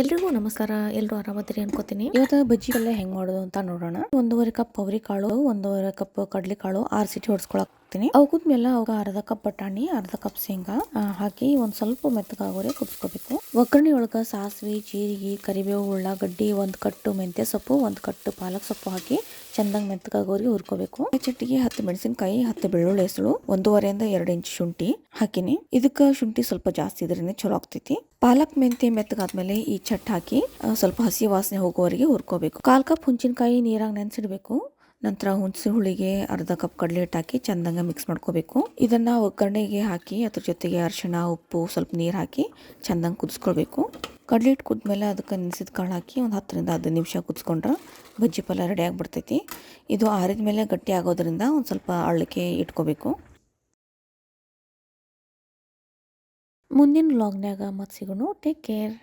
ಎಲ್ರಿಗೂ ನಮಸ್ಕಾರ. ಎಲ್ರು ಆರಾಮದಿರಿ ಅನ್ಕೋತೀನಿ. ಇವತ್ತು ಬಜ್ಜಿ ಪಲ್ಯ ಹೆಂಗ್ ಮಾಡೋದು ಅಂತ ನೋಡೋಣ. 1.5 ಕಪ್ ಅವರಿ ಕಾಳು, 1.5 ಕಪ್ ಕಡ್ಲಿ ಕಾಳು 6 ಸಿಟಿ ಹೊಡ್ಸ್ಕೊಳಕ್ ಹಾಕ್ತೀನಿ. ಅವು ಕುದ್ಮೇಲೆ ಅವಾಗ ಅರ್ಧ ಕಪ್ ಬಟಾಣಿ, ಅರ್ಧ ಕಪ್ ಶೇಂಗಾ ಹಾಕಿ ಒಂದ್ ಸ್ವಲ್ಪ ಮೆತ್ತಗಾಗೋರೆ ಕುದಿಸ್ಕೋಬೇಕು. ಒಗ್ಗರಣೆ ಒಳಗ ಸಾಸಿವೆ, ಜೀರಿಗೆ, ಕರಿಬೇವು, ಉಳ್ಳಾಗಡ್ಡಿ, 1 ಕಟ್ಟು ಮೆಂತ್ಯ ಸೊಪ್ಪು, 1 ಕಟ್ಟು ಪಾಲಕ್ ಸೊಪ್ಪು ಹಾಕಿ ಚಂದಂಗ್ ಮೆತ್ತಗಾಗೋರಿಗೆ ಹುರ್ಕೋಬೇಕು. ಚಟ್ಟಿಗೆ 10 ಮೆಣಸಿನಕಾಯಿ, 10 ಬೆಳ್ಳುಳ್ಳಿ ಹೆಸಳು, 1.5 ಇಂದ 2 ಇಂಚ್ ಶುಂಠಿ ಹಾಕಿನಿ. ಇದಕ್ಕ ಶುಂಠಿ ಸ್ವಲ್ಪ ಜಾಸ್ತಿ ಇದ್ರೇನೆ ಚಲೋ ಆಗ್ತೈತಿ. ಪಾಲಕ್ ಮೆಂತ್ಯ ಮೆತ್ತಗಾದ್ಮೇಲೆ ಈ ಚಟ್ ಹಾಕಿ ಸ್ವಲ್ಪ ಹಸಿ ವಾಸನೆ ಹೋಗೋವರೆಗೆ ಹುರ್ಕೋಬೇಕು. 1/4 ಕಪ್ ಹುಂಚಿನಕಾಯಿ ನೀರಾಗ ನೆನೆಸಿಡ್ಬೇಕು. ನಂತರ ಹುಣಸೆ ಹುಳಿಗೆ ಅರ್ಧ ಕಪ್ ಕಡಲೆ ಹಿಟ್ಟು ಹಾಕಿ ಚಂದಂಗ ಮಿಕ್ಸ್ ಮಾಡ್ಕೋಬೇಕು. ಇದನ್ನ ಒಗ್ಗರಣೆಗೆ ಹಾಕಿ ಅದ್ರ ಜೊತೆಗೆ ಅರಿಶಿಣ, ಉಪ್ಪು, ಸ್ವಲ್ಪ ನೀರು ಹಾಕಿ ಚಂದಂಗ್ ಕುದಿಸ್ಕೊಳ್ಬೇಕು. ಕಡಲೆ ಹಿಟ್ಟು ಕುದ್ಮೇಲೆ ಅದಕ್ಕೆ ನೆನೆಸಿದ ಕಾಳು ಹಾಕಿ ಒಂದು 10 ರಿಂದ 15 ನಿಮಿಷ ಕುದಿಸ್ಕೊಂಡ್ರೆ ಬಜ್ಜಿ ಪಲ್ಯ ರೆಡಿ ಆಗಿಬಿಡ್ತೈತಿ. ಇದು ಆರಿದ ಮೇಲೆ ಗಟ್ಟಿ ಆಗೋದ್ರಿಂದ ಒಂದು ಸ್ವಲ್ಪ ಅಳ್ಳಕ್ಕೆ ಇಟ್ಕೋಬೇಕು. ಮುಂದಿನ ವ್ಲಾಗ್ನ್ಯಾಗ ಮತ್ತೆ ಸಿಗೋಣ. Take care.